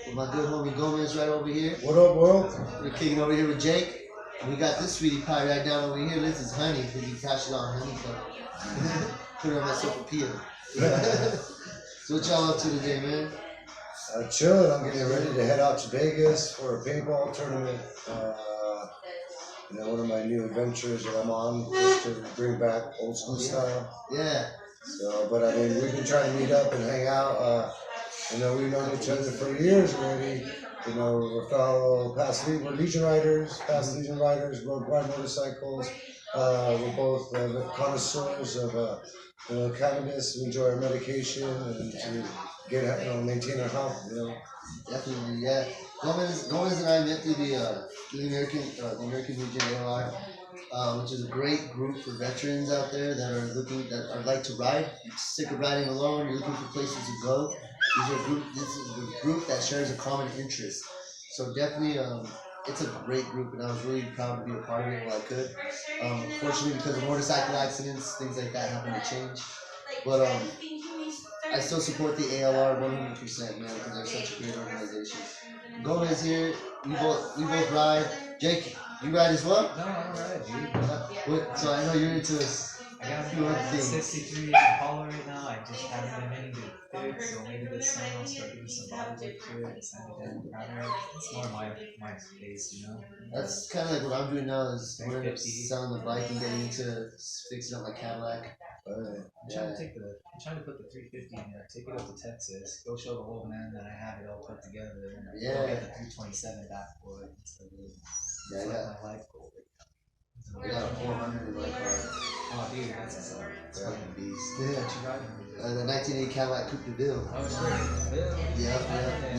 with my good homie Gomez right over here. What up, world? We're kicking over here with Jake. We got this sweetie pie right down over here. This is honey, because you catch it on honey cup. Put it on my sopapilla. So what y'all up to today, man? Chilling. I'm getting ready to head out to Vegas for a paintball tournament. One of my new adventures that I'm on, just to bring back old school style. Yeah. So, but I mean, we've been trying to meet up and hang out. We've known each other for years already. We're fellow we're Legion Riders, past Legion Riders, ride motorcycles. We're both connoisseurs of cannabis. We enjoy our medication and to get maintain our health. Definitely, yeah. Gomez and I met through the American Legion ALR, which is a great group for veterans out there that are like to ride. You're sick of riding alone. You're looking for places to go. This is a group that shares a common interest. So definitely, it's a great group, and I was really proud to be a part of it while I could. Fortunately, because of motorcycle accidents, things like that happen to change. But I still support the ALR 100%, man, because they're such a great organization. Gomez here, we both ride. Jake, you ride as well? No, I don't ride, dude. So I know you're into this. I got a 63 Impala right now. I just haven't been meaning to fix, so maybe this summer I'll start doing some body work to it and send it down. It's more my pace, That's kind of like what I'm doing now is I'm going to selling the bike and getting into fixing up my Cadillac. I'm trying to put the 350 in there, take it up to Texas, go show the old man that I have it all put together, and go get the 327 back for it. It's like my life goal. I got a 400 in my car. Oh, dude, that's a fucking beast. Yeah. The 1980 Cadillac Coupe de Ville. Oh, it's great. Yeah.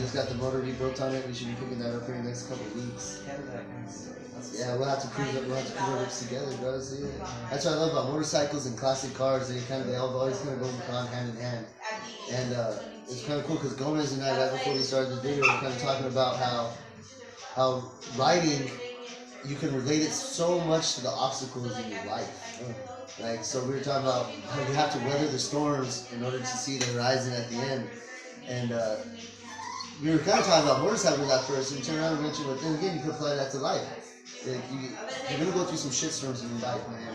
Just got the motor rebuilt on it. We should be picking that up here in the next couple of weeks. Yeah, we'll have to cruise our lips together, bro. So, yeah. That's what I love about motorcycles and classic cars. They all always kind of go hand in hand. And it's kind of cool because Gomez and I, right before we started the video, were kind of talking about how riding, you can relate it so much to the obstacles in your life. Like, so we were talking about how you have to weather the storms in order to see the horizon at the end. And we were kind of talking about motorcycles at first, and we turned around and mentioned, but then again, you could apply that to life. Like, you're going to go through some shitstorms in your life, man.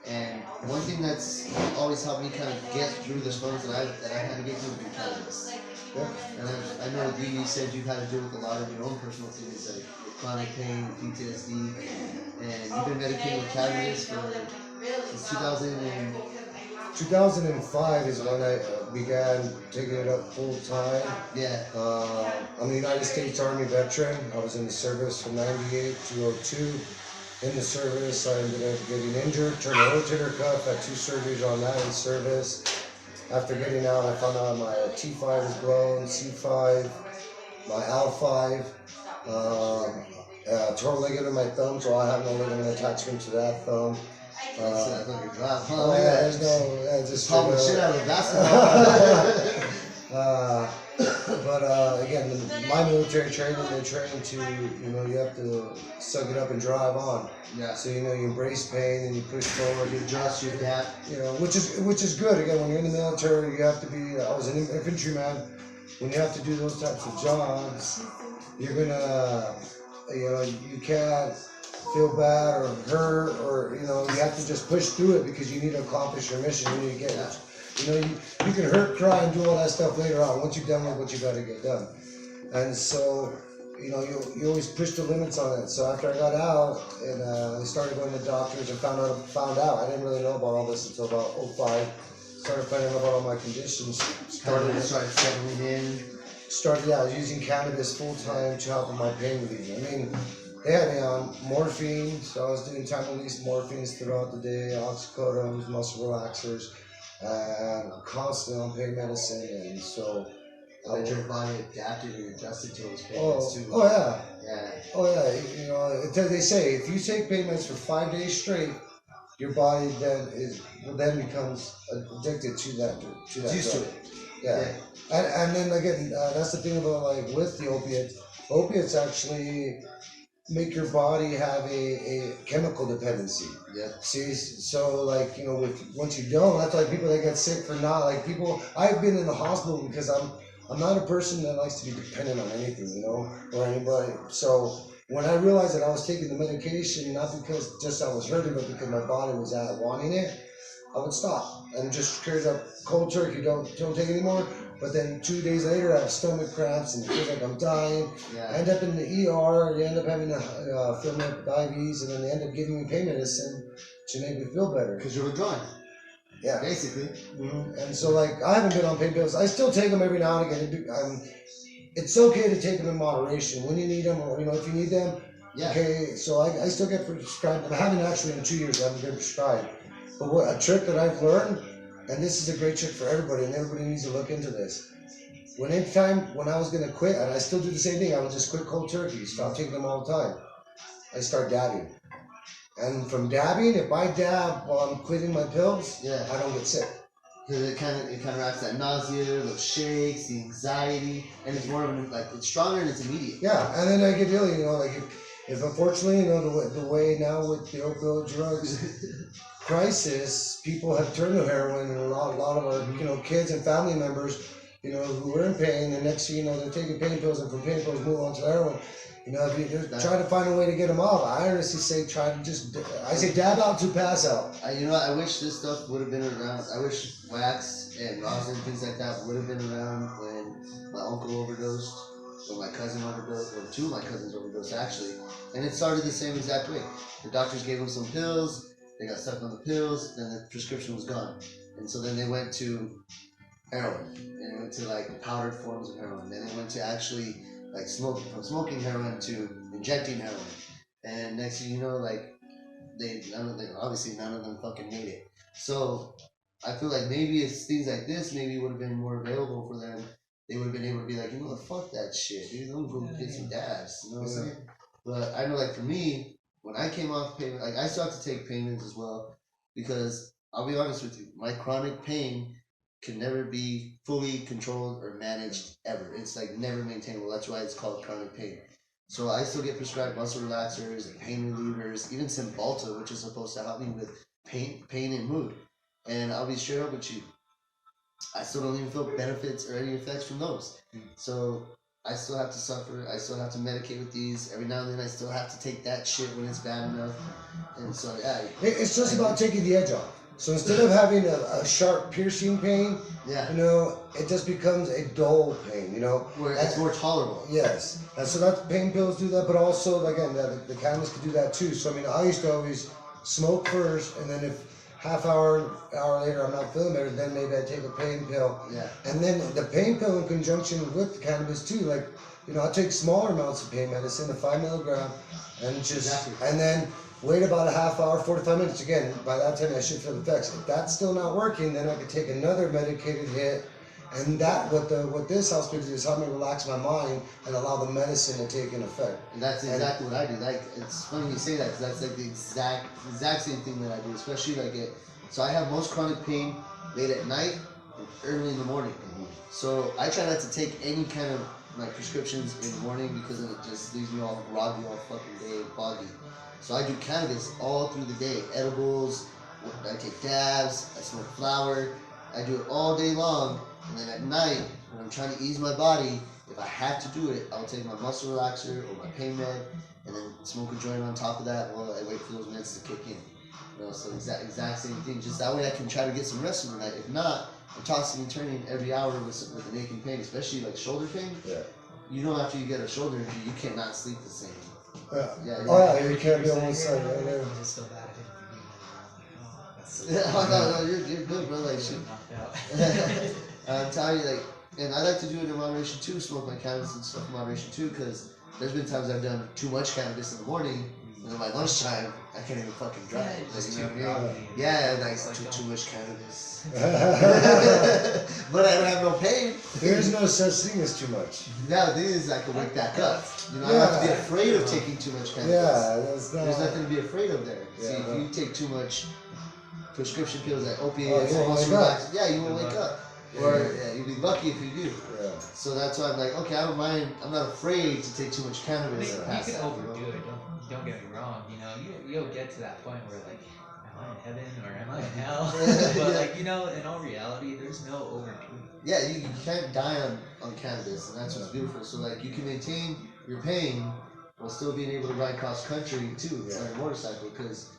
And one thing that's always helped me kind of get through the storms that I had to get through with cannabis. And I know that you said you've had to deal with a lot of your own personal things, like chronic pain, PTSD, and you've been medicated with cannabis since 2005 is when I began taking it up full time. Yeah. I'm a United States Army veteran. I was in the service from 98 to 02. In the service, I ended up getting injured, turned a rotator cuff, had 2 surgeries on that in service. After getting out, I found out my T5 was blown, C5, my L5, tore a ligament in my thumb, so I have no ligament attachment to that thumb. There's no, just pump the shit out of basketball. But again, my military training, they train to, you have to suck it up and drive on. Yeah. So you embrace pain and you push forward, you adjust, you adapt. Which is good. Again, when you're in the military, you have to be. I was an infantryman. When you have to do those types of jobs, you're gonna, you can't feel bad or hurt or you have to just push through it because you need to accomplish your mission. You need to get it. You can hurt, cry, and do all that stuff later on. Once you've done what you got to get done. And so, you always push the limits on it. So after I got out and I started going to doctors and found out, I didn't really know about all this until about 05. Started finding out about all my conditions. Started settling in. I was using cannabis full time to help with my pain relief. I mean, they had me on morphine, so I was doing time-release morphines throughout the day, oxycodones, muscle relaxers. And I'm constantly on pain medicine, and so your body adapted or adjusted to those pain meds too. They say if you take pain meds for 5 days straight, your body then becomes addicted to that used drug. to it. Yeah. And then again, that's the thing about with the opiates actually make your body have a chemical dependency. Yeah. See, so once you don't, that's why people that get sick for not people. I've been in the hospital because I'm not a person that likes to be dependent on anything, you know, or anybody. So when I realized that I was taking the medication, not because just I was hurting, but because my body was wanting it, I would stop and just straight up cold turkey, don't take anymore. But then 2 days later, I have stomach cramps and it feels like I'm dying. Yeah. I end up in the ER. They end up having to fill me up with IVs, and then they end up giving me pain medicine to make me feel better. Because you're withdrawing. Yeah. Basically. Mm-hmm. And so, like, I haven't been on pain pills. I still take them every now and again. It's okay to take them in moderation when you need them, or, you know, if you need them. Yeah. Okay, so I still get prescribed. I haven't actually in 2 years. I haven't been prescribed. But what a trick that I've learned, and this is a great trick for everybody, and everybody needs to look into this. When I was gonna quit, and I still do the same thing, I would just quit cold turkey, stop taking them all the time. I start dabbing. And from dabbing, if I dab while I'm quitting my pills, yeah, I don't get sick. Because it counteracts that nausea, those shakes, the anxiety, and it's more of an, like, it's stronger and it's immediate. Yeah, and then I get ill, you know, like if unfortunately, you know, the way now with the opioid drugs crisis, people have turned to heroin, and a lot of our, you know, kids and family members, you know, who were in pain, and next thing you know, they're taking pain pills, and from pain pills move on to heroin. You know, if you're trying to find a way to get them off, I honestly say I say dab out to pass out. You know, I wish this stuff would have been around. I wish wax and rosin and things like that would have been around when my uncle overdosed, or my cousin overdosed, or two of my cousins overdosed actually. And it started the same exact way. The doctors gave them some pills, they got stuck on the pills, then the prescription was gone. And so then they went to heroin, and it went to like powdered forms of heroin. Then it went to actually like from smoking heroin to injecting heroin. And next thing you know, like obviously none of them fucking made it. So I feel like maybe it's things like this maybe would have been more available for them. They would have been able to be like, you know, fuck that shit, dude. Let me go get some dabs. You know what I'm saying? But I know, like, for me, when I came off pain, like, I still have to take pain meds as well, because I'll be honest with you, my chronic pain can never be fully controlled or managed ever. It's like never maintainable. That's why it's called chronic pain. So I still get prescribed muscle relaxers and pain relievers, even Cymbalta, which is supposed to help me with pain and mood. And I'll be straight up with you, I still don't even feel benefits or any effects from those. So I still have to suffer. I still have to medicate with these. Every now and then I still have to take that shit when it's bad enough. And so, yeah. It's just about taking the edge off. So instead of having a sharp piercing pain, yeah, you know, it just becomes a dull pain, you know. Where it's more tolerable. Yes. And so that pain pills do that, but also, again, the cannabis could do that too. So, I mean, I used to always smoke first, and then if half hour later I'm not feeling better, then maybe I take a pain pill. Yeah. And then the pain pill in conjunction with the cannabis too, like, you know, I take smaller amounts of pain medicine, a 5 milligram, and just, and then wait about a half hour, 45 minutes. Again, by that time I should feel the effects. If that's still not working, then I could take another medicated hit, and that what this helps me do is help me relax my mind and allow the medicine to take an effect. And that's exactly what I do. Like, it's funny you say that, because that's like the exact same thing that I do. Especially like so I have most chronic pain late at night and early in the morning. So I try not to take any kind of like prescriptions in the morning, because it just leaves me all groggy all fucking day, foggy. So I do cannabis all through the day. Edibles, I take dabs, I smoke flower, I do it all day long. And then at night, when I'm trying to ease my body, if I have to do it, I'll take my muscle relaxer or my pain med, and then smoke a joint on top of that while I wait for those meds to kick in. You know, so exact same thing. Just that way I can try to get some rest in the night. If not, I'm tossing and turning every hour with an aching pain, especially like shoulder pain. Yeah. You know, after you get a shoulder injury, you cannot sleep the same. Yeah. Oh yeah, you can't be on one side. Yeah. Just feel bad. No, you're good, bro. Like, shit. I'm telling you, like, and I like to do it in moderation too, smoke my cannabis and stuff in moderation too, because there's been times I've done too much cannabis in the morning, and then by lunchtime, I can't even fucking drive. Just Like, too you know what I mean? Yeah, like, too much cannabis. But I don't have no pain. There's no such thing as too much. Now, the thing is, I can wake back up. You know, I don't have to be afraid of taking too much cannabis. Yeah, that's not. There's nothing to be afraid of there. Yeah, See, if you take too much prescription pills like opiates, you won't wake up. yeah, you won't wake up. Or you'll be lucky if you do. Yeah. So that's why I'm like, okay, I don't mind. I'm not afraid to take too much cannabis. You can overdo it. Don't get me wrong. You know, you'll get to that point where like, I in heaven or am I in hell? But like, you know, in all reality, there's no overdoing. Yeah, you can't die on cannabis, and that's what's beautiful. So like, you can maintain your pain while still being able to ride cross country too, on a motorcycle. Because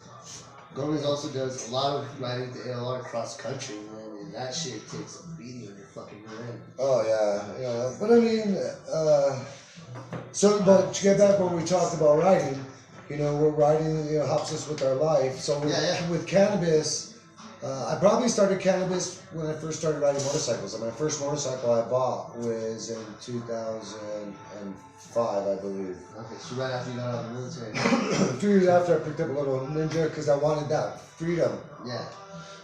Gomez also does a lot of riding the ALR cross country, man, and that shit takes a beating on your fucking rear end. Oh yeah. But I mean, so but to get back when we talked about riding, you know, we're riding, you know, helps us with our life. So with cannabis, I probably started cannabis when I first started riding motorcycles. And my first motorcycle I bought was in 2005, I believe. Okay, so right after you got out of the military. 2 years after, I picked up a little Ninja because I wanted that freedom. Yeah.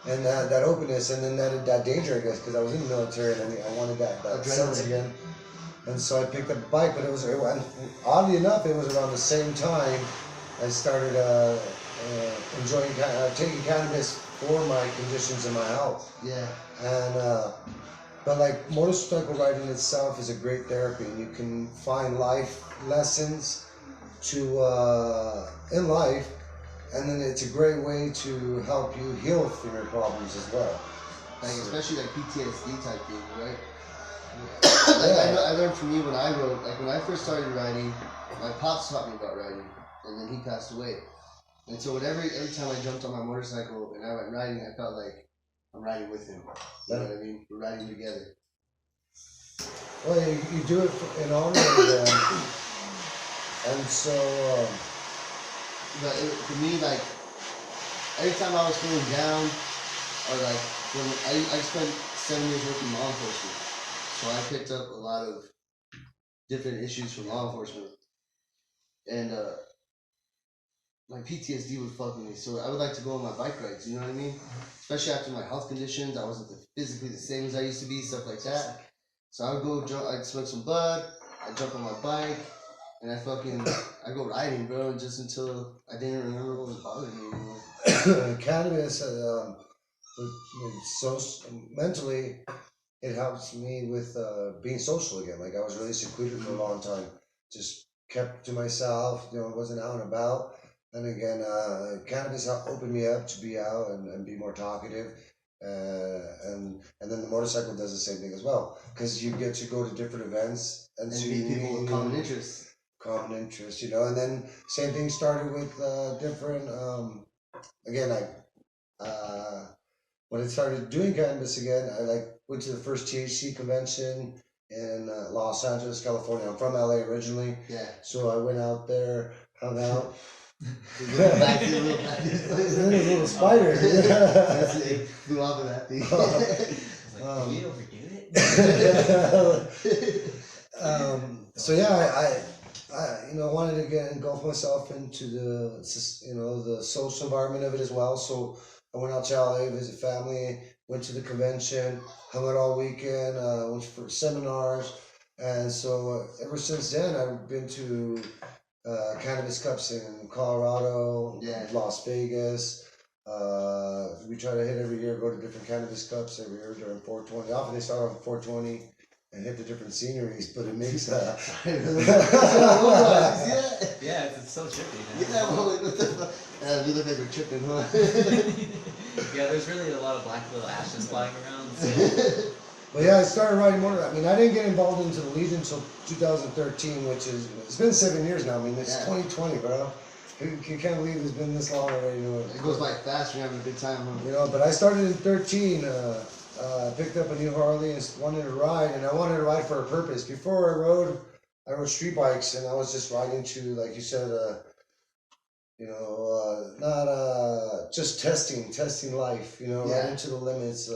And that openness, and then that danger, I guess, because I was in the military and I wanted that sense again. And so I picked up a bike, but oddly enough, it was around the same time I started enjoying taking cannabis for my conditions and my health. Yeah. And but like motorcycle riding itself is a great therapy, and you can find life lessons in life. And then it's a great way to help you heal from your problems as well. Like, especially like PTSD type thing, right? I learned from you when I rode, like when I first started riding, my pops taught me about riding, and then he passed away. And so every time I jumped on my motorcycle and I went riding, I felt like I'm riding with him. You know what I mean? We're riding together. Well, you do it in honor of them. And so... But for me, like, every time I was feeling down, or like, when I spent 7 years working in law enforcement, so I picked up a lot of different issues from law enforcement, and my PTSD would fuck with me, so I would like to go on my bike rides, you know what I mean? Especially after my health conditions, I wasn't physically the same as I used to be, stuff like that. So I would go I'd smoke some bud, I'd jump on my bike, and I go riding, bro, just until I didn't remember what was bothering me anymore. Cannabis, mentally, it helps me with being social again. Like, I was really secluded for a long time. Just kept to myself, you know, wasn't out and about. And again, cannabis opened me up to be out and be more talkative. And then the motorcycle does the same thing as well. Because you get to go to different events and meet people with common interests. You know, and then same thing started with different, again, when I started doing cannabis again, I went to the first THC convention in Los Angeles, California. I'm from LA originally. Yeah. So I went out there, hung out. little spider. Flew off of that thing. Did we overdo it? So yeah, I wanted to engulf myself into the social environment of it as well. So I went out to LA, visit family, went to the convention, hung out all weekend, went for seminars, and so ever since then I've been to cannabis cups in Colorado, Las Vegas. We try to hit every year, go to different cannabis cups every year during 420. Often they start on 420. And hit the different sceneries, but it makes Yeah, it's so trippy. Yeah, what the fuck? We look like we're tripping, huh? Yeah, there's really a lot of black little ashes flying around. So. But yeah, I started riding motor. I mean, I didn't get involved into the Legion until 2013, which is, it's been 7 years now. I mean, it's 2020, bro. You can't believe it's been this long already. You know, it goes by fast. We're having a good time, huh? You know, but I started in 13. I picked up a new Harley and wanted to ride, and I wanted to ride for a purpose. Before I rode street bikes, and I was just riding to, like you said, not just testing life, riding to the limits.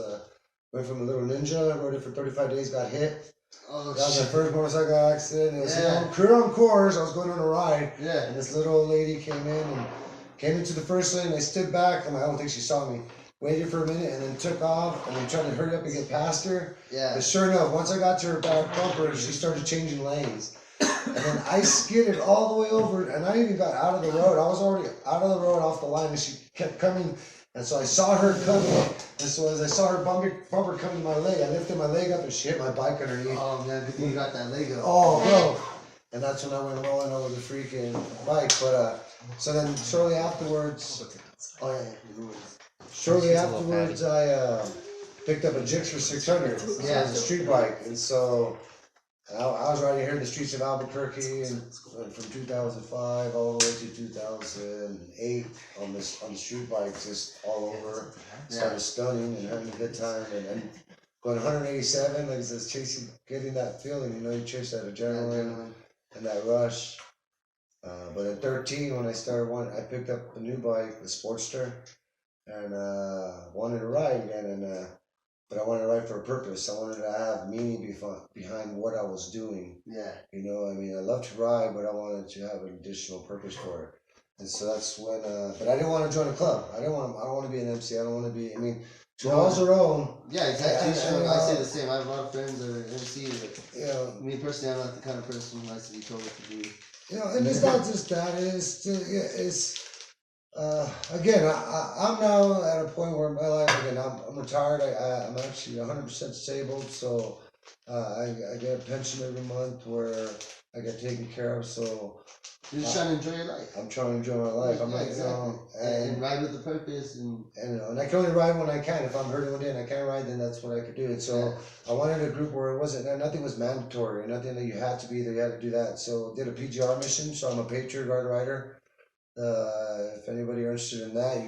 Went from a little Ninja, rode it for 35 days, got hit. Oh, that was my first motorcycle accident. It was career on course. I was going on a ride, and this little old lady came into the first lane. I stood back. I don't think she saw me. Waited for a minute and then took off and then tried to hurry up and get past her. Yeah. But sure enough, once I got to her back bumper, she started changing lanes. And then I skidded all the way over, and I even got out of the road. I was already out of the road off the line, and she kept coming. And so I saw her coming. And so as I saw her bumper coming to my leg, I lifted my leg up and she hit my bike underneath. Oh man, good thing you got that leg up. Oh, bro. And that's when I went rolling over the freaking bike. But so then shortly afterwards, Oh yeah, the new ones. Shortly She's a little afterwards, I picked up a Gixxer 600. Yeah. It's a street bike, and so I was riding here in the streets of Albuquerque, and from 2005 all the way to 2008 on the street bike, just all over. Started stunning and having a good time, and then going 187, like I said, chasing, getting that feeling. You know, you chase that adrenaline and that rush. But at 13, when I started I picked up a new bike, the Sportster, and wanted to ride again. And but I wanted to ride for a purpose. I wanted to have meaning behind what I was doing. Yeah. You know, I mean, I love to ride, but I wanted to have an additional purpose for it. And so that's when. But I didn't want to join a club. I don't want to be an MC. I don't want to be. I mean, to all their own. Yeah, exactly. I say the same. I have a lot of friends that are MC. You know, me personally, I'm not the kind of person who likes to be told what to do. You know, and it's not just that. Again, I'm now at a point where in my life, again, I'm retired. I'm actually 100% disabled, so I get a pension every month where I get taken care of. So you're just trying to enjoy your life. I'm trying to enjoy my life. I'm exactly. You know, and ride with the purpose, and I can only ride when I can. If I'm hurting one day and I can't ride, then that's what I could do. And so I wanted a group where it wasn't nothing was mandatory, nothing that you had to be there. You had to do that. So I did a PGR mission. So I'm a Patriot Guard Rider. If anybody are interested in that,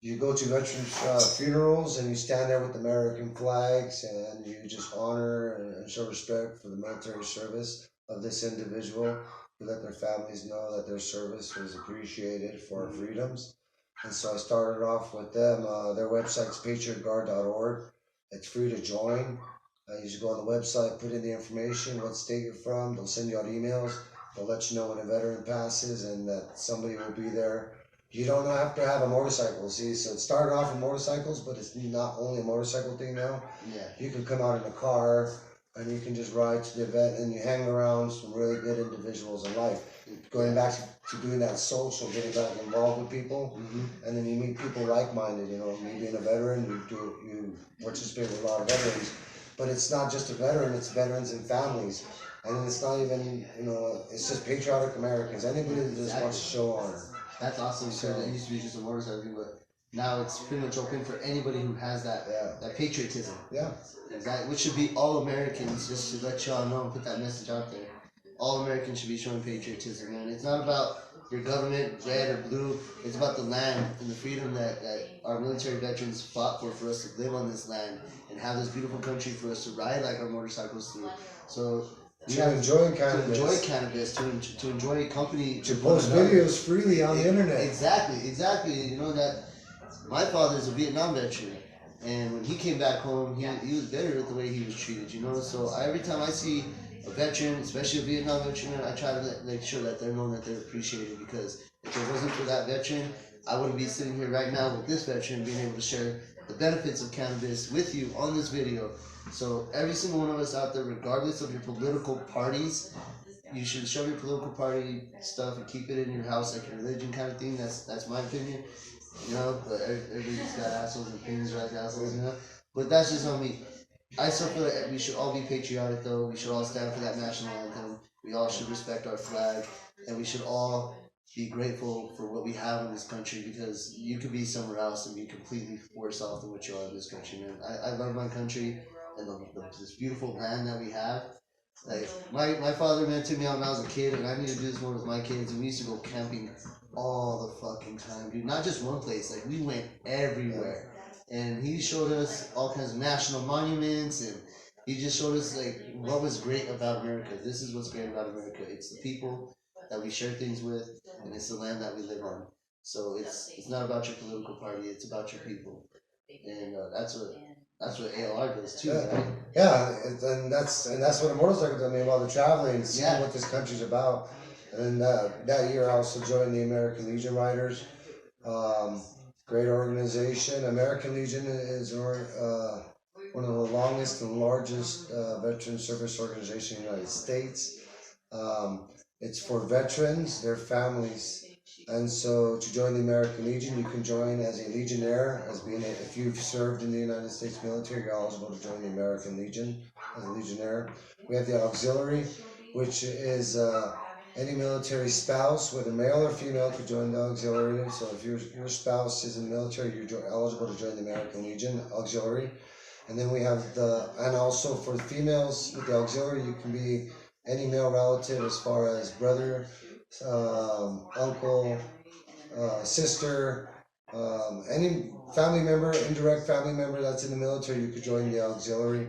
you go to veterans funerals and you stand there with American flags and you just honor and show respect for the military service of this individual. To let their families know that their service was appreciated for our freedoms. And so I started off with them. Their website's patriotguard.org. It's free to join. You just go on the website, put in the information, what state you're from. They'll send you out emails. They'll let you know when a veteran passes and that somebody will be there. You don't have to have a motorcycle, see? So it started off with motorcycles, but it's not only a motorcycle thing now. Yeah. You can come out in a car and you can just ride to the event and you hang around some really good individuals in life. Going back to doing that social, getting back involved with people, and then you meet people like-minded. You know, me being a veteran, you participate with a lot of veterans, but it's not just a veteran; it's veterans and families, and then it's not even it's just patriotic Americans. Anybody that just wants to show honor. That's awesome. So it used to be just a motorcycle thing, but now it's pretty much open for anybody who has that patriotism. Yeah. Exactly. Which should be all Americans, just to let y'all know and put that message out there. All Americans should be showing patriotism, man. It's not about your government, red or blue. It's about the land and the freedom that our military veterans fought for us to live on this land and have this beautiful country for us to ride like our motorcycles through. So to enjoy cannabis, to enjoy company, to post videos freely on the internet. Exactly. You know that my father's a Vietnam veteran, and when he came back home, he was bitter at the way he was treated. You know, so every time I see a veteran, especially a Vietnam veteran, I try to make sure that they're known that they're appreciated, because if it wasn't for that veteran, I wouldn't be sitting here right now with this veteran being able to share the benefits of cannabis with you on this video. So every single one of us out there, regardless of your political parties, you should show your political party stuff and keep it in your house like your religion kind of thing. That's my opinion. You know, but everybody's got assholes and opinions like assholes, you know. But that's just on me. I still feel like we should all be patriotic, though. We should all stand for that national anthem. We all should respect our flag, and we should all be grateful for what we have in this country, because you could be somewhere else and be completely worse off than what you are in this country, man. I love my country and this beautiful land that we have. Like, my father, man, took me out when I was a kid, and I need to do this more with my kids, and we used to go camping all the fucking time, dude. Not just one place, like, we went everywhere. And he showed us all kinds of national monuments, and he just showed us, like, what was great about America. This is what's great about America. It's the people that we share things with, and it's the land that we live on. So it's not about your political party, it's about your people. And that's what ALR does too, right? Yeah, and that's what a motorcycle does. I mean, while they're traveling, seeing what this country's about. And that year I also joined the American Legion Riders. Great organization. American Legion is one of the longest and largest veteran service organizations in the United States. It's for veterans, their families. And so to join the American Legion, you can join as a Legionnaire, if you've served in the United States military, you're eligible to join the American Legion as a Legionnaire. We have the Auxiliary, which is any military spouse, whether male or female, could join the auxiliary. So if your spouse is in the military, you're eligible to join the American Legion Auxiliary. And then we have and also for the females with the auxiliary, you can be any male relative as far as brother, uncle, sister, any family member, indirect family member that's in the military, you could join the auxiliary.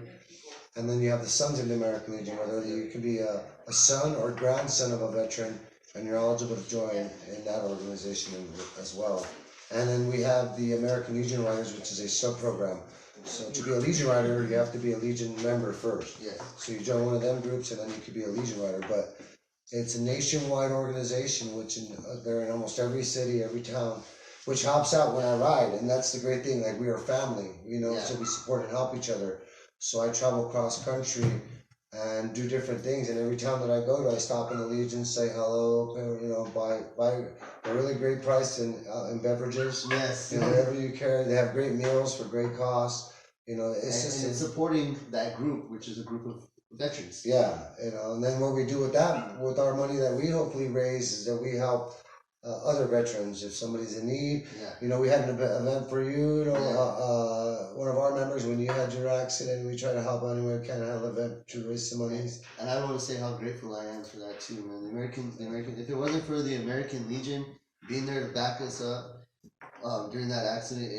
And then you have the Sons of the American Legion, whether you could be a son or grandson of a veteran, and you're eligible to join in that organization as well. And then we have the American Legion Riders, which is a sub-program. So to be a Legion Rider, you have to be a Legion member first. Yeah. So you join one of them groups, and then you could be a Legion Rider. But it's a nationwide organization, which they're in almost every city, every town, which helps out when I ride. And that's the great thing. Like, we are family, so we support and help each other. So I travel cross country and do different things. And every town that I go to, I stop in the Legion, say hello, buy a really great price in beverages. Yes. Whatever you carry. They have great meals for great cost. It's supporting that group, which is a group of veterans. Yeah, and then what we do with that, with our money that we hopefully raise, is that we help other veterans if somebody's in need. Yeah. We had an event for you. One of our members, when you had your accident, we try to help anywhere we can, have an event to raise some money. And I want to say how grateful I am for that too, man. The American. If it wasn't for the American Legion being there to back us up during that accident,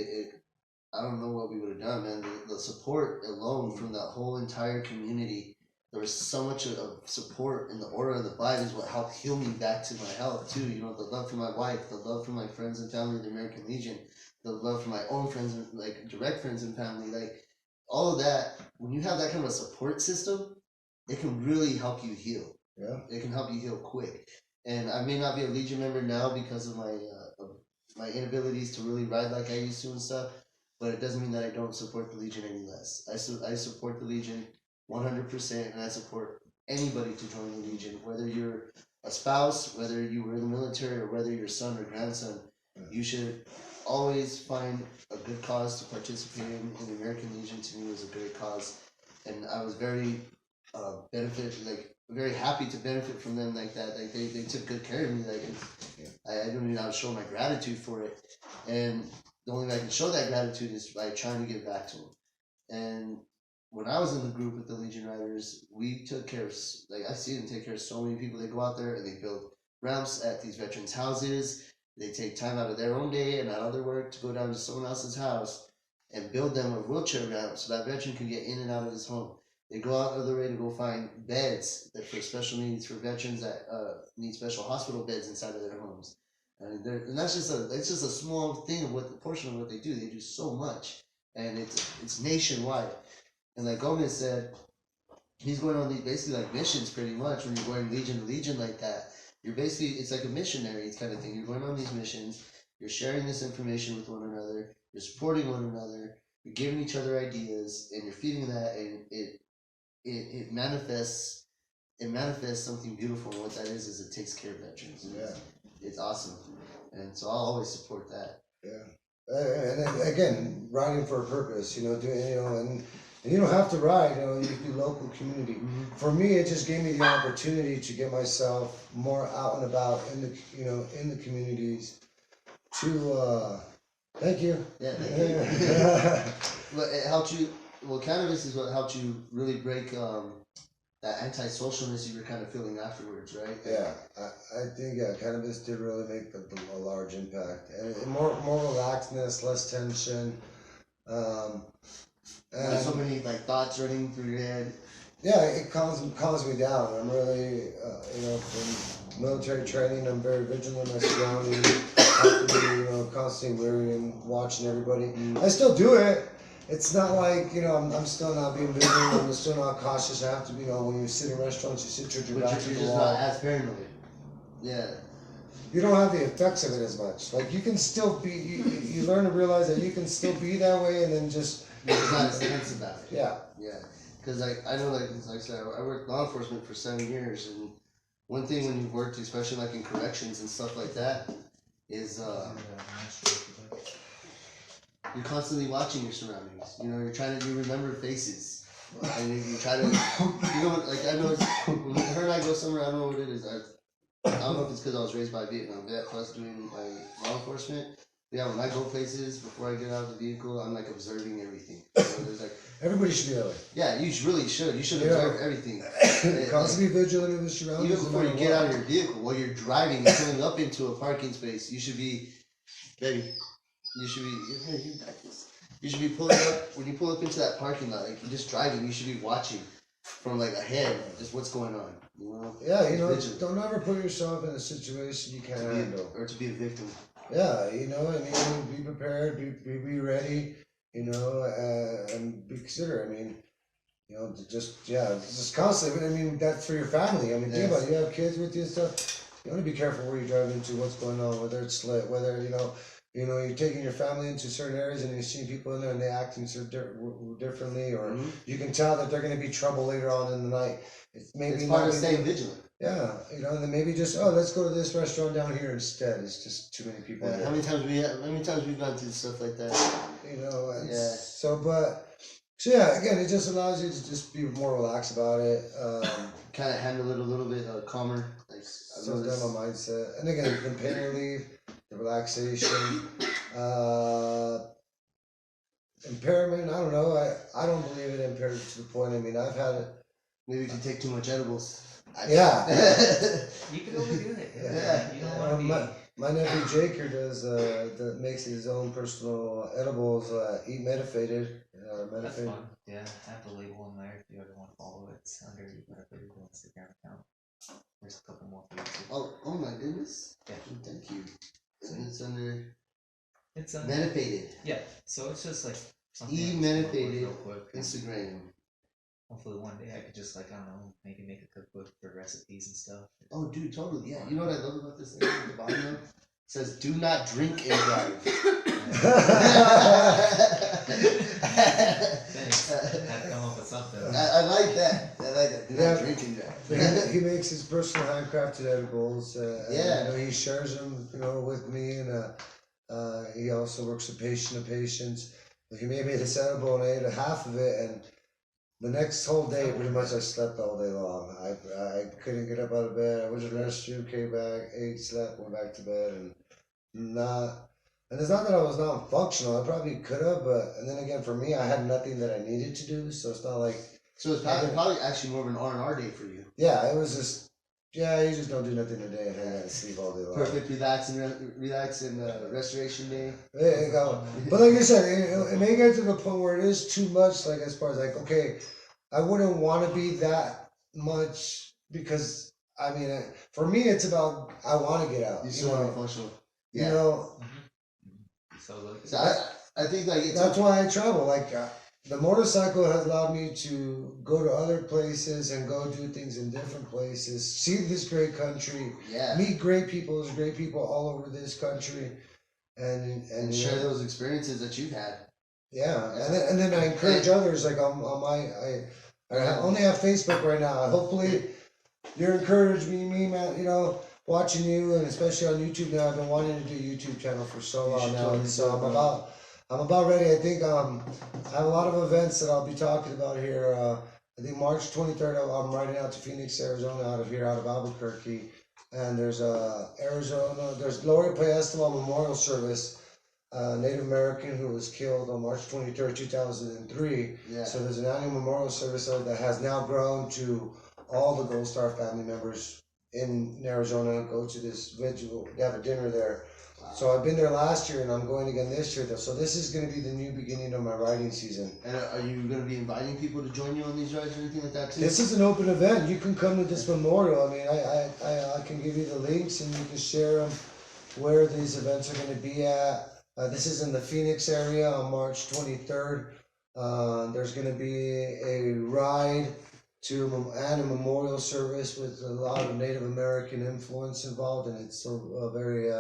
I don't know what we would have done, man. The support alone from that whole entire community. There was so much of support, and the aura of the vibe is what helped heal me back to my health too. The love for my wife, the love for my friends and family of the American Legion, the love for my own friends, like direct friends and family, like all of that. When you have that kind of a support system, it can really help you heal. Yeah, it can help you heal quick. And I may not be a Legion member now because of my inabilities to really ride like I used to and stuff, but it doesn't mean that I don't support the Legion any less. I support the Legion 100%, and I support anybody to join the Legion, whether you're a spouse, whether you were in the military, or whether you're son or grandson. You should always find a good cause to participate in. And the American Legion to me was a great cause, and I was very very happy to benefit from them like that. Like they took good care of me. I don't even know how to show my gratitude for it, and the only way I can show that gratitude is by trying to give back to them. And when I was in the group with the Legion Riders, we took care of, I see them take care of so many people. They go out there and they build ramps at these veterans' houses. They take time out of their own day and out of their work to go down to someone else's house and build them a wheelchair ramp so that veteran can get in and out of his home. They go out of their way to go find beds that for special needs for veterans that need special hospital beds inside of their homes. And that's just a small thing of portion of what they do. They do so much, and it's nationwide. And like Gomez said, he's going on these basically like missions pretty much. When you're going Legion to Legion like that, you're basically, it's like a missionary kind of thing. You're going on these missions, you're sharing this information with one another, you're supporting one another, you're giving each other ideas, and you're feeding that, and it manifests something beautiful. And what that is it takes care of veterans. Yeah. It's awesome. And so I'll always support that. Yeah. And then, again, riding for a purpose, and you don't have to ride, you do local community. Mm-hmm. For me, it just gave me the opportunity to get myself more out and about in the communities to, thank you. Yeah, thank you. But it helped you, cannabis is what helped you really break that antisocialness you were kind of feeling afterwards, right? Yeah, I think cannabis did really make a large impact, and more relaxedness, less tension. And so many thoughts running through your head. Yeah, it calms me down. I'm really, from military training, I'm very vigilant in my surroundings. I have to be, constantly wary and watching everybody. I still do it. It's not like, I'm still not being vigilant. I'm still not cautious. I have to be, when you sit in restaurants, you sit to your back to the just wall. not as paranoid. Yeah. You don't have the effects of it as much. Like, you can still be, you learn to realize that you can still be that way, and then just... You're not as tense about it. Yeah. Yeah. Because I know, like I said, I worked law enforcement for 7 years, and one thing when you've worked, especially in corrections and stuff like that, is you're constantly watching your surroundings. You remember faces, and you try to, I know when her and I go somewhere, I don't know what it is. I don't know if it's because I was raised by a Vietnam vet plus doing my law enforcement. Yeah, when I go places, before I get out of the vehicle, I'm like observing everything. There's like everybody should be that way. Yeah, you really should. You should observe everything. Constantly vigilant of the surroundings. Even before you get out of your vehicle, while you're driving and pulling up into a parking space, you should be, baby. You should be. You should be pulling up when you pull up into that parking lot. Like you're just driving, you should be watching from like ahead, just what's going on. You know? Yeah, you know, don't ever put yourself in a situation you can't handle, or to be a victim. Yeah, you know, I mean, be prepared, be ready, you know, and be considerate. I mean, you know, just constantly. I mean, that's for your family. I mean, think about it. You have kids with you and stuff. You want to be careful where you drive into, what's going on, whether it's lit, whether you're taking your family into certain areas and you're seeing people in there and they're acting so differently, or you can tell that they're going to be trouble later on in the night. It's part of staying vigilant. Yeah, you know, and then maybe just let's go to this restaurant down here instead. It's just too many people. Yeah, how many times we've gone through stuff like that? You know, so yeah, again, it just allows you to just be more relaxed about it. Kind of handle it a little bit calmer. Like slow down my mindset, and again, the pain relief, the relaxation, impairment. I don't know. I don't believe it impaired to the point. I mean, I've had it. Maybe if you take too much edibles. Yeah. You can overdo it. Yeah. You don't want to be. My nephew Jake here that makes his own personal edibles. Eat Medicated. That's fun. Yeah, I have the label in there if you ever want to follow it. It's under your Instagram account. There's a couple more for you too. Oh my goodness. Yeah. Thank you. And it's under. It's under. Medicated. Yeah. So it's just like something. Medicated. Instagram. Hopefully one day I could just I don't know, maybe make a cookbook for recipes and stuff. Oh dude, totally. Yeah. You know what I love about this thing at the bottom of? It says do not drink and drive. Thanks. Had to come up with something. I like that. Do not drink and drive. He makes his personal handcrafted edibles. Yeah. You know, he shares them, with me, and he also works with patient to patients. He made me this edible and I ate a half of it, and the next whole day, pretty much, I slept all day long. I couldn't get up out of bed. I was in the restroom, came back, ate, slept, went back to bed, and it's not that I was not functional. I probably could have, and then again, for me, I had nothing that I needed to do, so it's not like. So it's probably actually more of an R&R day for you. Yeah, it was just. Yeah, you just don't do nothing today and hang out and sleep all day long. Perfect relax and restoration day. There you go. But like I said, it may get to the point where it is too much. Like as far as okay, I wouldn't want to be that much because I mean, for me, it's about I want to get out. You still want to be functional. Yeah. You know. So I think that's why I travel. The motorcycle has allowed me to go to other places and go do things in different places, see this great country, meet great people. There's great people all over this country, and share those experiences that you've had. Yeah, and then I encourage others. Like on my, I only have Facebook right now. Hopefully, you're encouraging me, man. Watching you, and especially on YouTube now. I've been wanting to do a YouTube channel for so long now, and so I'm about ready. I think I have a lot of events that I'll be talking about here. I think March 23rd, I'm riding out to Phoenix, Arizona, out of Albuquerque. And there's there's Gloria Esteban Memorial Service, Native American who was killed on March 23rd, 2003. Yeah. So there's an annual memorial service that has now grown to all the Gold Star family members in Arizona. Go to this vigil. They have a dinner there. So I've been there last year, and I'm going again this year. So this is going to be the new beginning of my riding season. And are you going to be inviting people to join you on these rides or anything like that too? This is an open event. You can come to this memorial. I mean, I can give you the links, and you can share them where these events are going to be at. This is in the Phoenix area on March 23rd. There's going to be a ride and a memorial service with a lot of Native American influence involved, and it's a very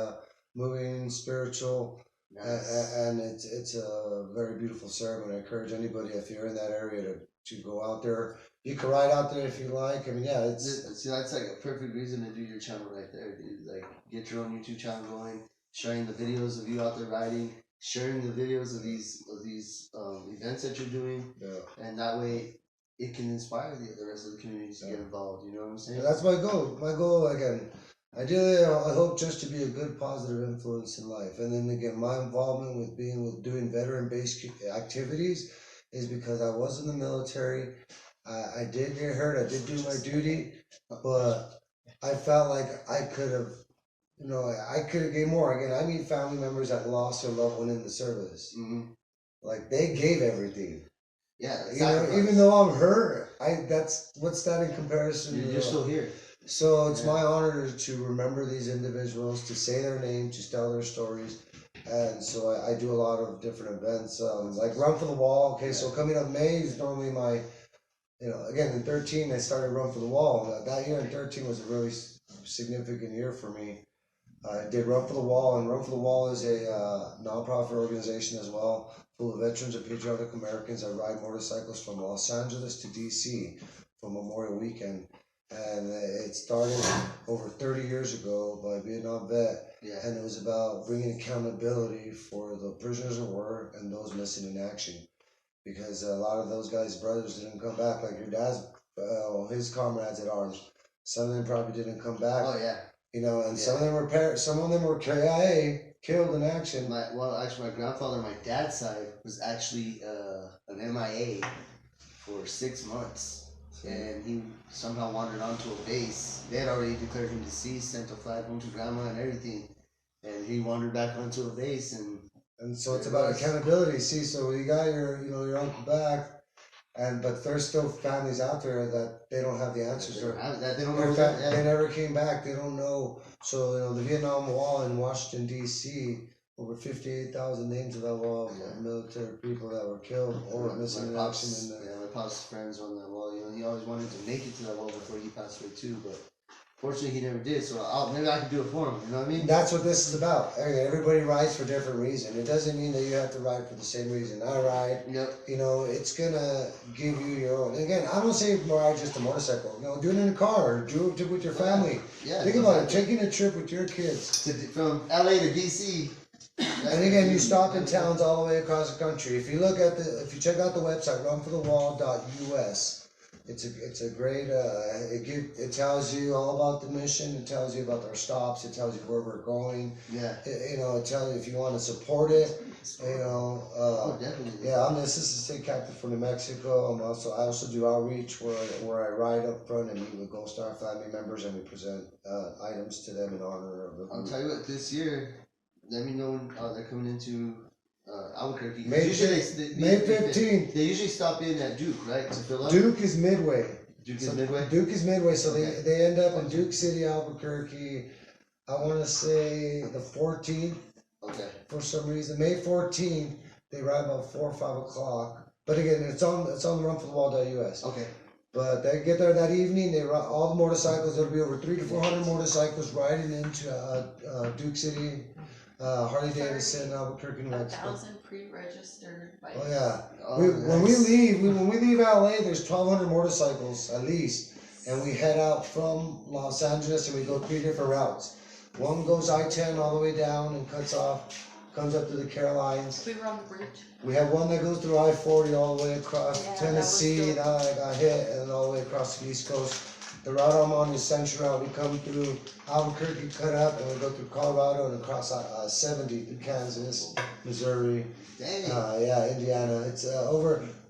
moving, spiritual, nice. And it's a very beautiful ceremony. I encourage anybody, if you're in that area, to go out there. You can ride out there if you like. I mean, yeah, see, that's like a perfect reason to do your channel right there, dude. Like, get your own YouTube channel going, sharing the videos of you out there riding, sharing the videos of these events that you're doing, and that way it can inspire the rest of the community to get involved. You know what I'm saying? Yeah, that's my goal. My goal again. Ideally, I hope just to be a good, positive influence in life. And then again, my involvement with doing veteran-based activities is because I was in the military. I did get hurt. I did do my duty, but I felt like I could have, I could have gave more. Again, I meet family members that lost their loved one in the service. Mm-hmm. Like they gave everything. Yeah, even though I'm hurt, what's that in comparison? You're still here. So it's my honor to remember these individuals, to say their name, to tell their stories. And so I do a lot of different events, like Run for the Wall. Okay, so coming up May is normally my, again in 13 I started Run for the Wall. That year in 13 was a really significant year for me. I did Run for the Wall, and Run for the Wall is a nonprofit organization as well, full of veterans and patriotic Americans that ride motorcycles from Los Angeles to DC for Memorial Weekend. And it started over 30 years ago by a Vietnam vet, and it was about bringing accountability for the prisoners of war and those missing in action, because a lot of those guys' brothers didn't come back, like your dad's, his comrades at arms. Some of them probably didn't come back. Oh yeah. And some of them were KIA, killed in action. Actually, my grandfather on my dad's side was actually an MIA for 6 months. And he somehow wandered onto a base. They had already declared him deceased, sent a flag home to grandma and everything. And he wandered back onto a base, and so it's about accountability. See, so you got your uncle back, but there's still families out there that they don't have the answers. They don't know. They never came back. They don't know. So the Vietnam Wall in Washington D.C. over 58,000 names of that wall, military people that were killed or missing in action. My pop's friends on that wall. He always wanted to make it to that wall before he passed away too, but fortunately he never did. So maybe I can do it for him. You know what I mean? That's what this is about. Everybody rides for different reasons. It doesn't mean that you have to ride for the same reason I ride. Yep. It's gonna give you your own. And again, I don't say ride just a motorcycle. Do it in a car. Do it with your family. Yeah. Think about it. Taking a trip with your kids from LA to DC. And again, you stop in towns all the way across the country. If you check out the website runforthewall.us, it's a great. It tells you all about the mission. It tells you about our stops. It tells you where we're going. Yeah. It tells you if you want to support it. Definitely. Yeah, I'm the assistant state captain for New Mexico. I also do outreach where I ride up front and meet with Gold Star family members, and we present items to them in honor of them. I'll tell you what, this year, let me know when they're coming into Albuquerque. May 15th. They usually stop in at Duke, right, to fill up? Duke is Midway. Duke is Midway? Duke is Midway, so they end up in Duke City, Albuquerque, I want to say the 14th. Okay. For some reason, May 14th, they ride about 4 or 5 o'clock. But again, it's on the runforthewall.us. Okay. But they get there that evening. They ride all the motorcycles. There'll be over 300 to 400 motorcycles riding into Duke City, Harley Davidson, Albuquerque, New Mexico. 1,000 pre-registered bikes. Oh yeah. When we leave LA, there's 1,200 motorcycles at least, and we head out from Los Angeles and we go 3 different routes. One goes I-10 all the way down and comes up to the Carolines. We were on the bridge. We have one that goes through I-40 all the way across Tennessee, that I got hit, and then all the way across the East Coast. The route I'm on is Central Route. We come through Albuquerque, cut up, and we go through Colorado and across 70 through Kansas, Missouri, Indiana. It's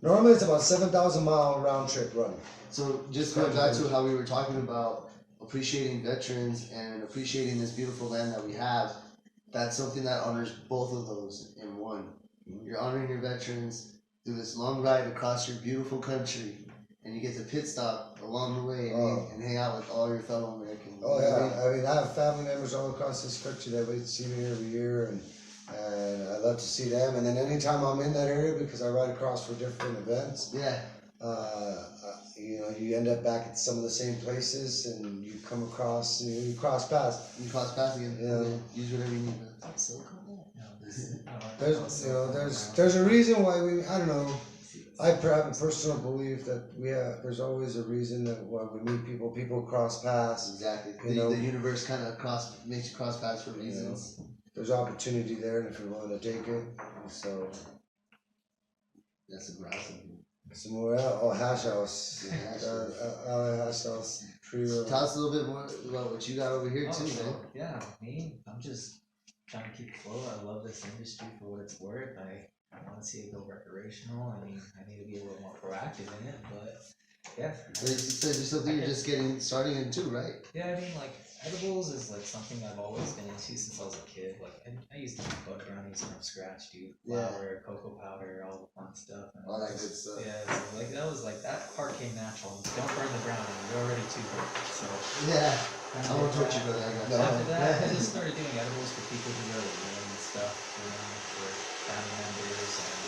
normally it's about 7,000 mile round trip run. So just going back to how we were talking about appreciating veterans and appreciating this beautiful land that we have, that's something that honors both of those in one. You're honoring your veterans through this long ride across your beautiful country, and you get to pit stop along the way and hang out with all your fellow Americans. Oh yeah, I mean I have family members all across this country that wait to see me every year, and I love to see them. And then anytime I'm in that area, because I ride across for different events, you end up back at some of the same places, and you come across, you cross paths. You cross paths again. Use whatever you need. That's so cool. There's a reason why I don't know. I have a personal belief that there's always a reason that when we meet people cross paths. Exactly. The universe kind of makes you cross paths for reasons. There's opportunity there, and if you're willing to take it, so. That's awesome. Somewhere else. Oh, Hash House. Yeah, Hash House. Hash House. Tell us a little bit more about what you got over here too, man. Yeah, me, I'm just trying to keep afloat. I love this industry for what it's worth. I want to see it go recreational. I mean, I need to be a little more proactive in it, but yeah. You said there's something you're just starting into, right? Yeah, I mean, like, edibles is like something I've always been into since I was a kid. Like, I used to make bud brownies from scratch, dude. Flour, cocoa powder, all the fun stuff. And all that good stuff. Yeah, so like that was like that part came natural. Don't burn the brownie; you're already too good. So yeah, I won't torture you for that. After that, I just started doing edibles for people who really need stuff, for family members and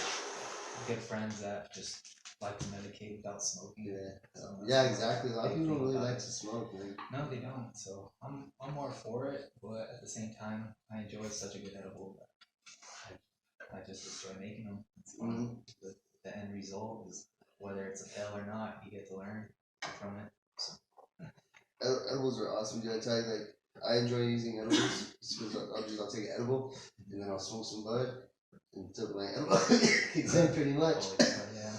good friends that just like to medicate without smoking. Yeah, yeah, exactly. A lot of people don't really like to smoke, man. No, they don't. So I'm more for it, but at the same time, I enjoy such a good edible that I just enjoy making them. It's fun. The end result is whether it's a fail or not, you get to learn from it. So. Edibles are awesome, dude. I tell you, like, I enjoy using edibles because I'll take an edible and then I'll smoke some bud until my edible kicks in pretty much. Yeah.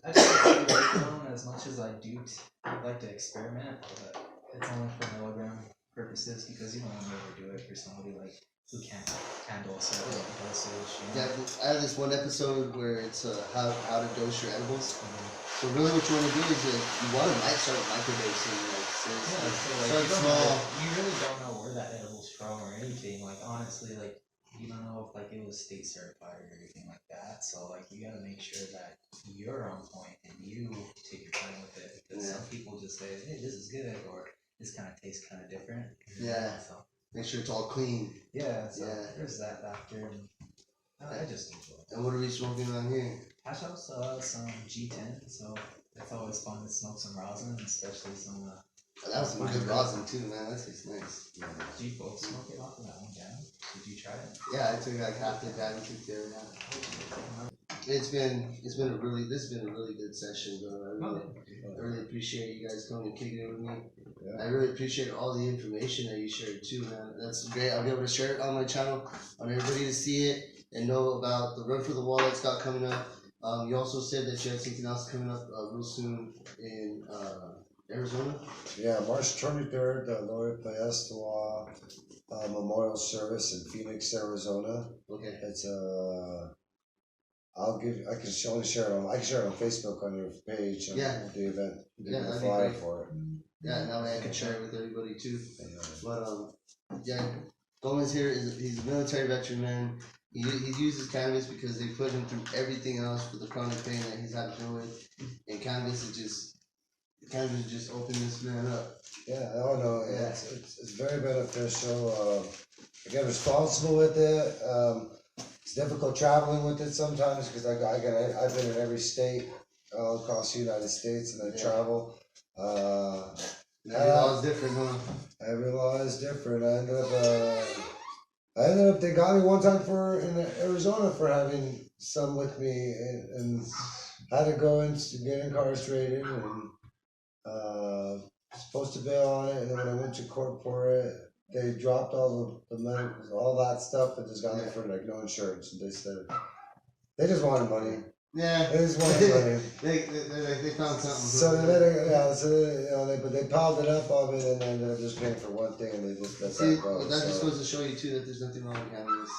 I just like to as much as I do. I like to experiment, but it's only for milligram purposes because you don't want to overdo it for somebody like who can't handle a certain dosage. You know? Yeah, I have this one episode where it's how to dose your edibles. So really, what you want to do is you want to start microdosing, like seriously. Yeah, so like, start small. You really don't know where that edible's from or anything. Like honestly, like you don't know if like it was state certified or anything like that. So like you got to make sure that you're on point and you take your time with it because some people just say, hey, this is good or this kind of tastes kind of different. Yeah. So make sure it's all clean. Yeah. So there's that factor. And I just enjoy it. And what are we smoking on here? Hash House, some G10, so it's always fun to smoke some rosin, especially some. That was some good rosin too, man. That tastes nice. Yeah. Did you both smoke it off of that one down? Did you try it? Yeah, I took like half the down and took the other half. This has been a really good session, bro. I really appreciate you guys coming and kicking it with me. Yeah. I really appreciate all the information that you shared too, man. That's great. I'll be able to share it on my channel. I want everybody to see it and know about the Run for the Wall that's got coming up. You also said that you had something else coming up real soon in Arizona. Yeah, March 23rd, the Lord Fiesta Memorial Service in Phoenix, Arizona. Okay. It's I can only share it on Facebook on your page. Yeah. The event. That'd be great for it. Yeah, that way I can share it with everybody too. But Gomez here he's a military veteran, man. He uses cannabis because they put him through everything else for the chronic pain that he's had to deal with, and cannabis just opened this man up. Yeah, oh no, yeah. It's very beneficial. I get responsible with it. It's difficult traveling with it sometimes because I've been in every state all across the United States and I travel. Every law is different, huh? Every law is different. I ended up, they got me one time in Arizona for having some with me and had to go and get incarcerated and supposed to bail on it. And then when I went to court for it, they dropped all the money, all that stuff, and just got me for like no insurance. And they said, they just wanted money. Yeah. They just wanted money. they found something. So they let it, but they piled it up of it and they ended up just paying for one thing and they just let that go. But that just goes to show you too that there's nothing wrong with cannabis.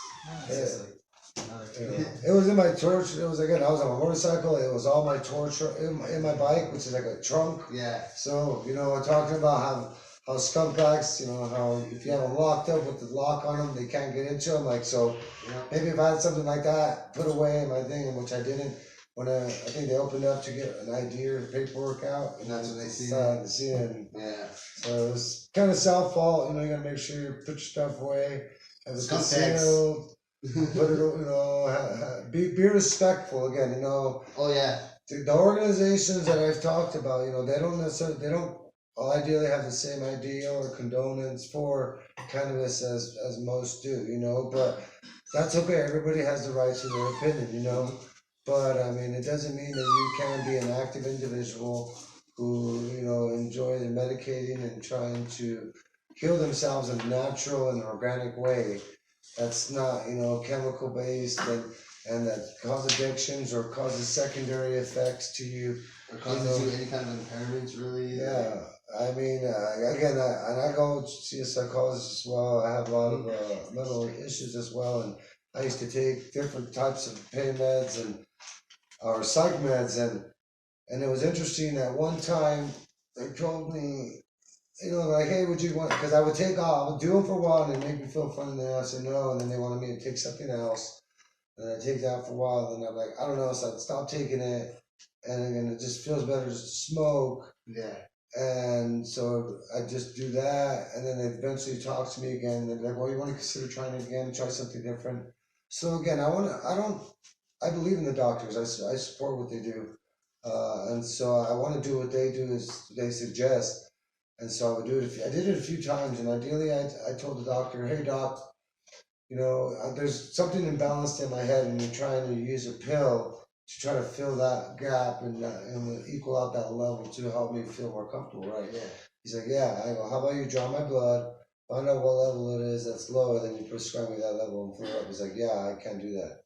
It was in my torch. It was again. I was on a motorcycle. It was all my torch in my bike, which is like a trunk. Yeah. So we're talking about how skunk bags, how if you have them locked up with the lock on them, they can't get into them. Like so, maybe if I had something like that put away in my thing, which I didn't. When I think they opened up to get an ID or paperwork out, and that's when they see it. Yeah. So it's kind of self-fault. You got to make sure you put your stuff away. Have it concealed. Put it, be respectful again. Oh yeah. The organizations that I've talked about, they don't ideally have the same idea or condonance for cannabis as most do. But that's okay. Everybody has the right to their opinion. But I mean, it doesn't mean that you can be an active individual who, enjoy the medicating and trying to heal themselves in a natural and organic way. That's not, chemical based. And and that cause addictions or causes secondary effects to you. Or causes you any kind of impairments, really. Yeah, I mean, again, and I go see a psychologist as well. I have a lot of mental issues as well, and I used to take different types of pain meds or psych meds, and it was interesting. At one time, they told me, like, hey, would you want? Because I would I would do them for a while, and it made me feel funny. And then I said no, and then they wanted me to take something else, and I take that for a while. And then I'm like, I don't know, so I'd stop taking it. And again, it just feels better just to smoke. Yeah. And so I just do that, and then they eventually talk to me again. And they're like, "Well, you want to consider trying it again? Try something different." So again, I believe in the doctors. I support what they do, and so I want to do what they do as they suggest. And so I would do it. I did it a few times, and ideally, I told the doctor, "Hey, doc, there's something imbalanced in my head, and you're trying to use a pill to try to fill that gap and equal out that level to help me feel more comfortable, right?" Yeah. He's like, "Yeah." I go, "How about you draw my blood, find out what level it is that's low, and then you prescribe me that level and fill it up." He's like, "Yeah, I can't do that."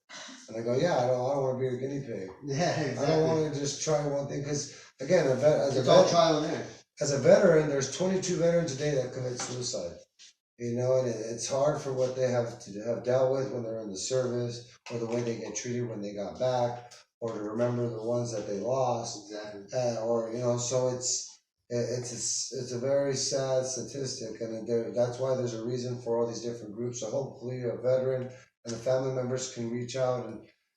And I go, "Yeah, I don't want to be a guinea pig. Yeah, exactly. I don't want to just try one thing, because again, it's all trial and error. As a veteran, there's 22 veterans a day that commit suicide. And it's hard for what they have dealt with when they're in the service, or the way they get treated when they got back, or to remember the ones that they lost. Exactly. So it's a very sad statistic, and that's why there's a reason for all these different groups. So hopefully a veteran and the family members can reach out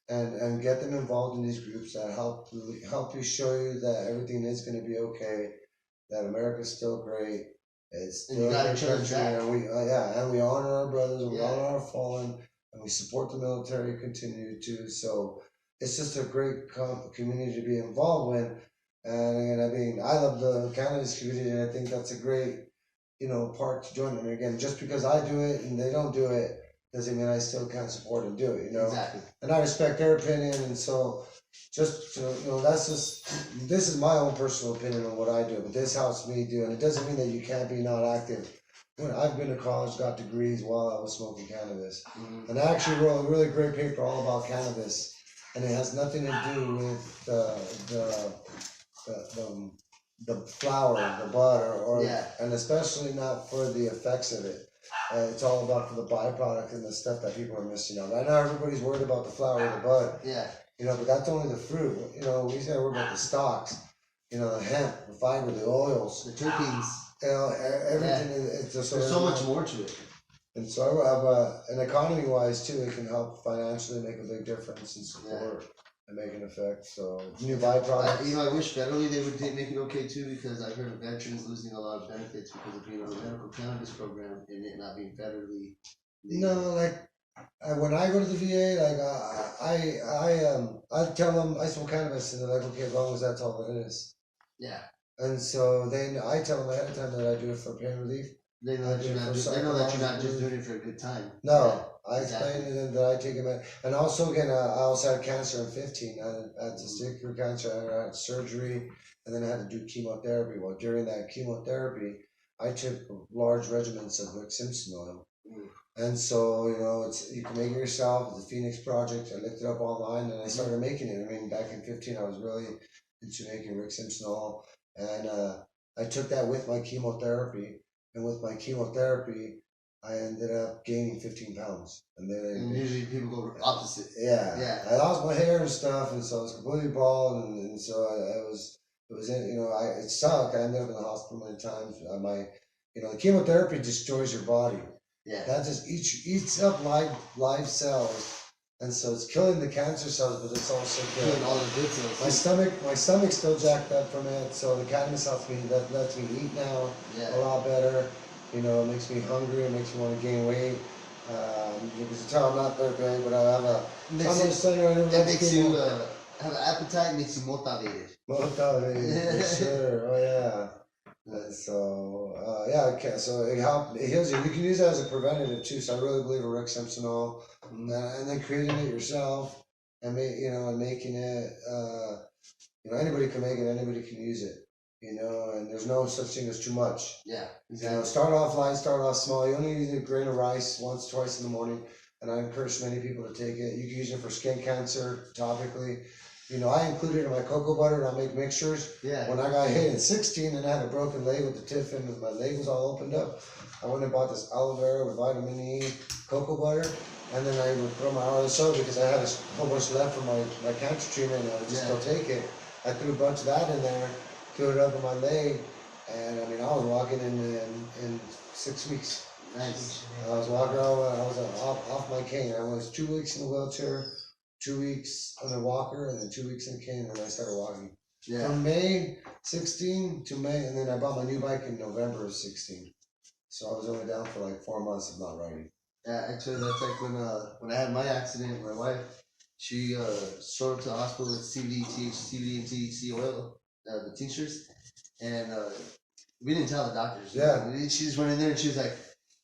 and get them involved in these groups that help you, show you that everything is going to be okay, that America's still great. It's still a country, and we honor our brothers, and we honor our fallen, and we support the military, continue to. So it's just a great community to be involved with. And I mean, I love the cannabis community, and I think that's a great, part to join. I mean, again, just because I do it and they don't do it doesn't mean I still can't support and do it, Exactly. And I respect their opinion, and so this is my own personal opinion on what I do, but this helps me do, and it doesn't mean that you can't be not active. When I've been to college, got degrees while I was smoking cannabis, and I actually wrote a really great paper all about cannabis, and it has nothing to do with the flower, the bud, and especially not for the effects of it. It's all about for the byproduct and the stuff that people are missing out. I know everybody's worried about the flower or the bud. Yeah. But that's only the fruit. We just gotta worry about the stalks. The hemp, the fiber, the oils, the terpenes. Everything. It's just there's so much more to it. And so I have an economy-wise too. It can help financially make a big difference and support and make an effect. So new byproducts. I wish federally they would make it okay too, because I've heard of veterans losing a lot of benefits because of being on the medical cannabis program and it not being federally. No, when I go to the VA, I tell them I smoke cannabis, and they're like, okay, as long as that's all it is. Yeah. And so I tell them ahead of time that I do it for pain relief. They know that you're not just doing it for a good time. No, I explain to them that I take them, and also again, I also had cancer in 15. I had testicular cancer. I had surgery, and then I had to do chemotherapy. Well, during that chemotherapy, I took large regimens of Rick Simpson oil. And so, you can make it yourself. It's a Phoenix project. I looked it up online, and I started making it. I mean, back in 15, I was really into making Rick Simpson oil, and I took that with my chemotherapy. And with my chemotherapy, I ended up gaining 15 pounds. And usually people go opposite. Yeah. I lost my hair and stuff, and so I was completely bald, and so it sucked. I ended up in the hospital many times. The chemotherapy destroys your body. Yeah. That just eats up live cells, and so it's killing the cancer cells, but it's also killing all the good cells. My stomach's still jacked up from it, so the cannabis lets me eat now a lot better. It makes me hungry. It makes me want to gain weight. You can tell I'm not very big, but I have It makes you have an appetite. Makes you motivated. Motivated, for sure. Oh yeah. And so so it heals you. You can use it as a preventative too. So I really believe in Rick Simpson oil, and then creating it yourself and making it. Anybody can make it. Anybody can use it. And there's no such thing as too much. Yeah, exactly. Start off light, start off small. You only need a grain of rice once, twice in the morning, and I encourage many people to take it. You can use it for skin cancer, topically. You know, I include it in my cocoa butter, and I make mixtures. Yeah. When I got hit at 16 and I had a broken leg with the tip and my leg was all opened up, I went and bought this aloe vera with vitamin E cocoa butter, and then I would throw my hour or so because I had a whole bunch left from my cancer treatment, and I would just go take it. I threw a bunch of that in there, filled it up in my leg, and I mean, I was walking in 6 weeks. Nice. I was walking around, I was off my cane. I was 2 weeks in a wheelchair, 2 weeks on a walker, and then 2 weeks in a cane, and I started walking. Yeah. From May 16 to May, and then I bought my new bike in November of 16. So I was only down for like 4 months of not riding. Yeah, actually, that's like when I had my accident. My wife, she showed up to the hospital with CBD and THC oil, the tinctures, and we didn't tell the doctors. Yeah. She just went in there and she was like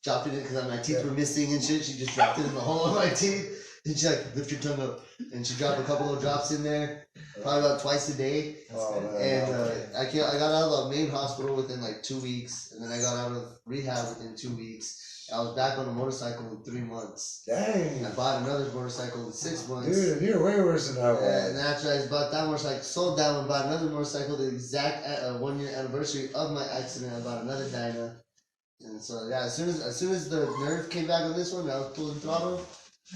dropping it because my teeth were missing and shit. She just dropped it in the hole of my teeth. And she like, lift your tongue up, and she dropped a couple of drops in there, probably about twice a day. And I got out of the main hospital within like 2 weeks, and then I got out of rehab within 2 weeks. I was back on a motorcycle in 3 months. Dang. I bought another motorcycle in 6 months. Dude, you're way worse than I was. And after I bought that motorcycle, sold that one, bought another motorcycle, the exact 1 year anniversary of my accident. I bought another Dyna, and so yeah, as soon as the nerve came back on this one, I was pulling throttle.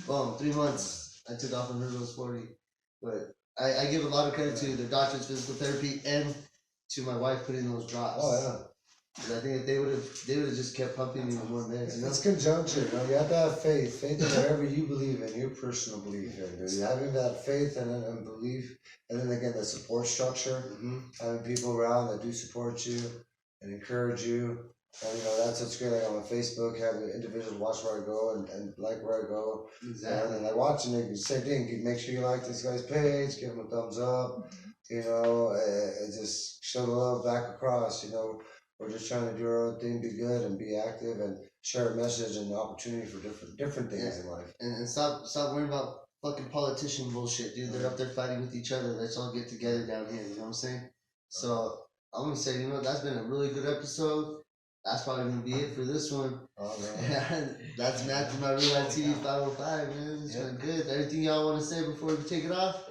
Boom, 3 months. I took off on River Sporty. But I give a lot of credit to the doctors, physical therapy, and to my wife putting those drops. Oh yeah. 'Cause I think if they would have just kept pumping me with more meds. You know? It's conjunction, you know, you have to have faith in whatever you believe in, your personal belief in. Dude. Having that faith and belief, and then again the support structure, having people around that do support you and encourage you. And you know, that's what's great. Like on my Facebook, having individuals watch where I go and like where I go. Exactly. And like watching it, same thing. Make sure you like this guy's page, give him a thumbs up. You know, and just show the love back across. You know, we're just trying to do our own thing, be good and be active, and share a message and opportunity for different things in life. And stop worrying about fucking politician bullshit, dude. They're up there fighting with each other. Let's all get together down here. You know what I'm saying? So I'm gonna say, you know, that's been a really good episode. That's probably gonna be it for this one. Oh man. That's Matthew, my real life TV 505, man. It's been good. Anything y'all want to say before we take it off?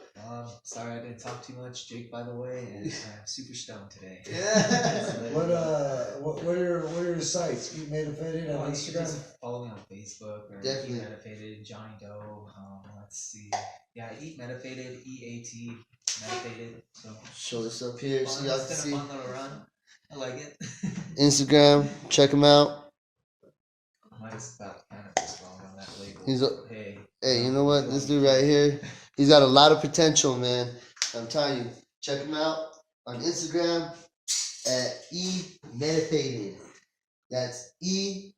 Sorry I didn't talk too much, Jake, by the way, and I'm super stoned today. Yeah. What are your sites? Eat Medicated on You should Instagram. just follow me on Facebook or Definitely. Eat Medicated, Johnny Doe. Let's see. Yeah, Eat Medicated, EAT Medicated. So Show this up here so y'all can it's see. been a fun little run. I like it. Instagram, check him out. I might have spelled cannabis wrong on that label. He's a, hey, you know what? This dude right here, he's got a lot of potential, man. I'm telling you, check him out on Instagram at eMedicated. That's EATMEDIFADED.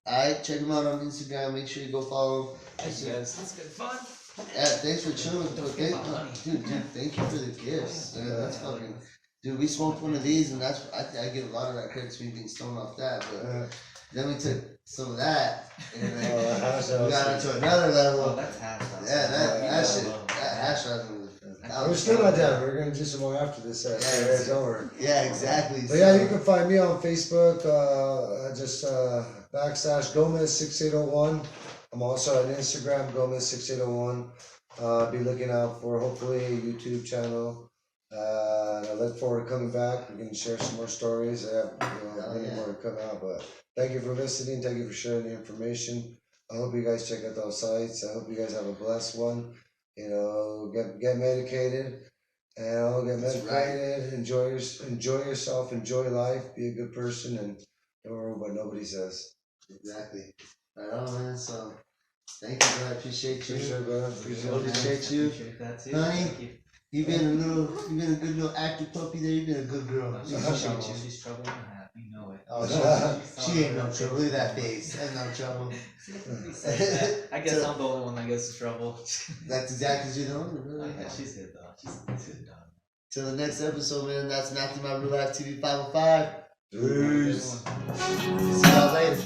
Alright, check him out on Instagram. Make sure you go follow him. thank you guys. It's been fun. Yeah, thanks for chilling. Don't forget about money. Dude, thank you for the gifts. Yeah, that's fucking. Dude, we smoked one of these, and that's I give a lot of that credit to me being stoned off that. But then we took some of that, and then we got into another level. Oh, that's hash. Yeah, that shit. That hash resin was. We're still not done. We're gonna do some more after this. It's over. Yeah, exactly. But yeah, you can find me on Facebook. Just / Gomez 6801. I'm also on Instagram, Gomez 6801. Be looking out for hopefully a YouTube channel. And I look forward to coming back. We're gonna share some more stories. I have many more to come out. But thank you for listening. Thank you for sharing the information. I hope you guys check out those sites. I hope you guys have a blessed one. You know, get medicated, and I'll get medicated. Right. Enjoy yourself. Enjoy life. Be a good person, and don't worry what nobody says. Exactly. Right on, man. So, thank you, bro. I appreciate you. Appreciate, bro. Appreciate you. Appreciate that too. Honey, you've been a good little active puppy there. You've been a good girl. She's trouble in half. You know it. Oh, she ain't no trouble. Look at that face. That's no trouble. I guess I'm the only one that gets in trouble. That's exactly what you're doing. Really. Yeah, she's good though. She's good dog. Till the next episode, man. That's Matthew, my real life TV 505. Peace. See y'all later.